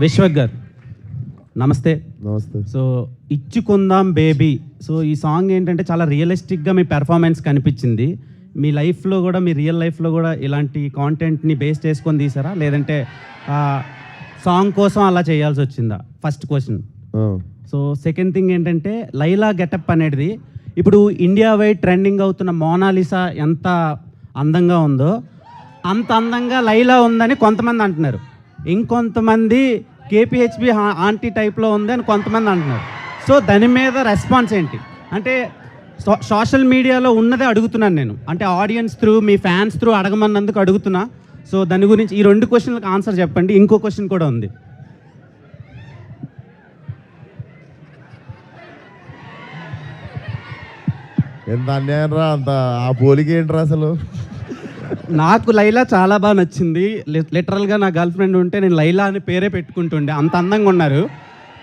విశ్వక్ గారు నమస్తే. నమస్తే. సో ఇచ్చుకుందాం బేబీ, సో ఈ సాంగ్ ఏంటంటే చాలా రియలిస్టిక్గా మీ పెర్ఫార్మెన్స్ కనిపించింది. మీ లైఫ్లో కూడా, మీ రియల్ లైఫ్లో కూడా ఇలాంటి కాంటెంట్ని బేస్ చేసుకొని తీసారా, లేదంటే సాంగ్ కోసం అలా చేయాల్సి వచ్చిందా? First question. So second thing ఏంటంటే లైలా గెటప్ అనేది ఇప్పుడు ఇండియా వైడ్ ట్రెండింగ్ అవుతున్న మోనాలిసా ఎంత అందంగా ఉందో అంత అందంగా లైలా ఉందని కొంతమంది అంటున్నారు. ఇంకొంతమంది కేపీహెచ్బి ఆంటీ టైప్లో ఉంది అని కొంతమంది అంటున్నారు. సో దాని మీద రెస్పాన్స్ ఏంటి? అంటే సోషల్ మీడియాలో ఉన్నదే అడుగుతున్నాను నేను, అంటే ఆడియన్స్ త్రూ, మీ ఫ్యాన్స్ త్రూ అడగమన్నందుకు అడుగుతున్నా. సో దాని గురించి ఈ 2 క్వశ్చన్లకు ఆన్సర్ చెప్పండి. ఇంకో క్వశ్చన్ కూడా ఉంది. ఎంత అన్యాయం రా, అంత ఆ పోలికి ఏంట్రా అసలు? నాకు లైలా చాలా బాగా నచ్చింది. లిటరల్గా నా గర్ల్ ఫ్రెండ్ ఉంటే నేను లైలా అని పేరే పెట్టుకుంటుండే, అంత అందంగా ఉన్నారు.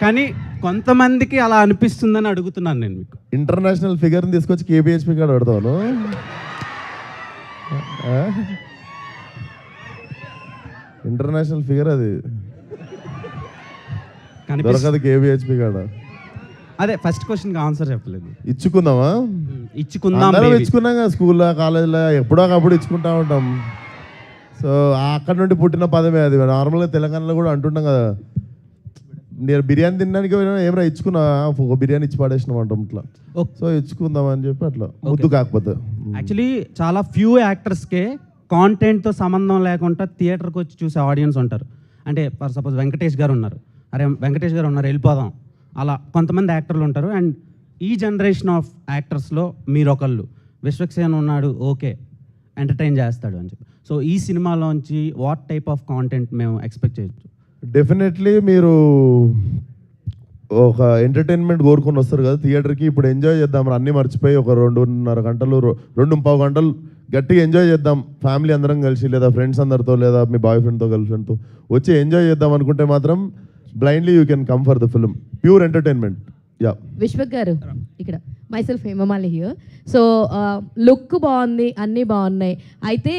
కానీ కొంతమందికి అలా అనిపిస్తుందని అడుగుతున్నాను నేను మీకు. ఇంటర్నేషనల్ ఫిగర్ని తీసుకొచ్చి కేబిహెచ్పి కాడ పెడతాను. ఇంటర్నేషనల్ ఫిగర్ అది దొరకదు కేబిహెచ్పి కాడ. అదే ఫస్ట్ క్వశ్చన్కి ఆన్సర్ చెప్పలేదు. ఇచ్చుకుందామా? ఇచ్చుకుందాం. ఇచ్చుకున్నాం కదా, స్కూల్లో కాలేజీలో ఎప్పుడో ఒకప్పుడు ఇచ్చుకుంటా ఉంటాం. సో అక్కడ నుండి పుట్టిన పదమే అది. నార్మల్గా తెలంగాణలో కూడా అంటుంటాం కదా, నేను బిర్యానీ తినడానికి ఏమైనా ఇచ్చుకున్నా, ఒక బిర్యానీ ఇచ్చి పడేసినాం అంటాం ఇట్లా. సో ఇచ్చుకుందాం అని చెప్పి అట్లా ముద్దు కాకపోతే. యాక్చువల్లీ చాలా ఫ్యూ యాక్టర్స్కే కాంటెంట్తో సంబంధం లేకుండా థియేటర్కి వచ్చి చూసే ఆడియన్స్ ఉంటారు. అంటే ఫర్ సపోజ్ వెంకటేష్ గారు ఉన్నారు, అరే వెంకటేష్ గారు ఉన్నారు వెళ్ళిపోదాం, అలా కొంతమంది యాక్టర్లు ఉంటారు. అండ్ ఈ జనరేషన్ ఆఫ్ యాక్టర్స్లో మీరు ఒకళ్ళు, విశ్వక్సేన్ ఉన్నాడు, ఓకే ఎంటర్టైన్ చేస్తాడు అని చెప్పి. సో ఈ సినిమాలోంచి వాట్ టైప్ ఆఫ్ కాంటెంట్ మేము ఎక్స్పెక్ట్ చేయొచ్చు? డెఫినెట్లీ మీరు ఒక ఎంటర్టైన్మెంట్ కోరుకొని వస్తారు కదా థియేటర్కి. ఇప్పుడు ఎంజాయ్ చేద్దాం, అన్నీ మర్చిపోయి ఒక 2.5 గంటలు 2.25 గంటలు గట్టిగా ఎంజాయ్ చేద్దాం ఫ్యామిలీ అందరం కలిసి, లేదా ఫ్రెండ్స్ అందరితో, లేదా మీ బాయ్ ఫ్రెండ్తో, గర్ల్ ఫ్రెండ్తో వచ్చి ఎంజాయ్ చేద్దాం అనుకుంటే మాత్రం blindly you can come for the film. Pure entertainment. Yeah Vishwak గారు ఇక్కడ myself Hemamali here. So look బాగుంది, అన్నీ బాగున్నాయి. అయితే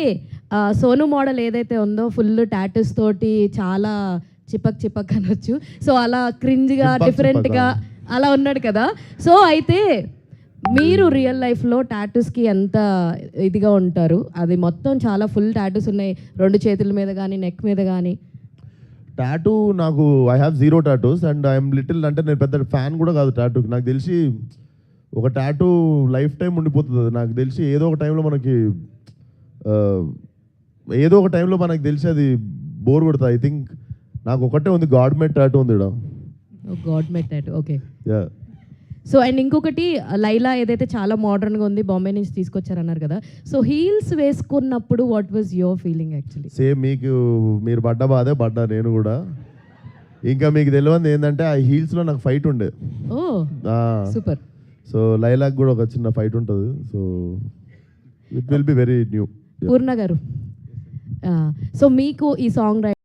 సోను మోడల్ ఏదైతే ఉందో ఫుల్ టాటూస్ తోటి చాలా చిపక్ అనొచ్చు. సో అలా క్రింజ్గా డిఫరెంట్గా అలా ఉన్నాడు కదా. సో అయితే మీరు రియల్ లైఫ్లో టాటూస్కి ఎంత ఇదిగా ఉంటారు? అది మొత్తం చాలా ఫుల్ టాటూస్ ఉన్నాయి, 2 చేతుల మీద కానీ నెక్ మీద కానీ. టాటూ నాకు I have 0 tattoos and I'm little, అంటే నేను పెద్ద ఫ్యాన్ కూడా కాదు టాటూకి. నాకు తెలిసి ఒక టాటూ లైఫ్ టైం ఉండిపోతుంది. నాకు తెలిసి ఏదో ఒక టైంలో మనకి తెలిసి అది బోర్ కొడుతుంది. ఐ థింక్ నాకు ఒకటే ఉంది, గాడ్ మేడ్ టాటూ ఉంది. God made tattoo, okay. Yeah. So and ఇంకొకటి లైలా ఏదైతే చాలా మోడర్న్గా ఉంది, బాంబే నుంచి తీసుకొచ్చారన్నారు కదా. సో హీల్స్ వేసుకున్నప్పుడు what was your feeling actually? Same మీరు పడ్డ బాధే పడ్డా నేను కూడా. ఇంకా మీకు తెలియదు ఏంటంటే ఆ హీల్స్లో నాకు ఫైట్ ఉండే. ఓ సూపర్. సో లైలాకి కూడా ఒక చిన్న ఫైట్ ఉంటుంది. So it will be very new. Purna garu, so మీకు ఈ సాంగ్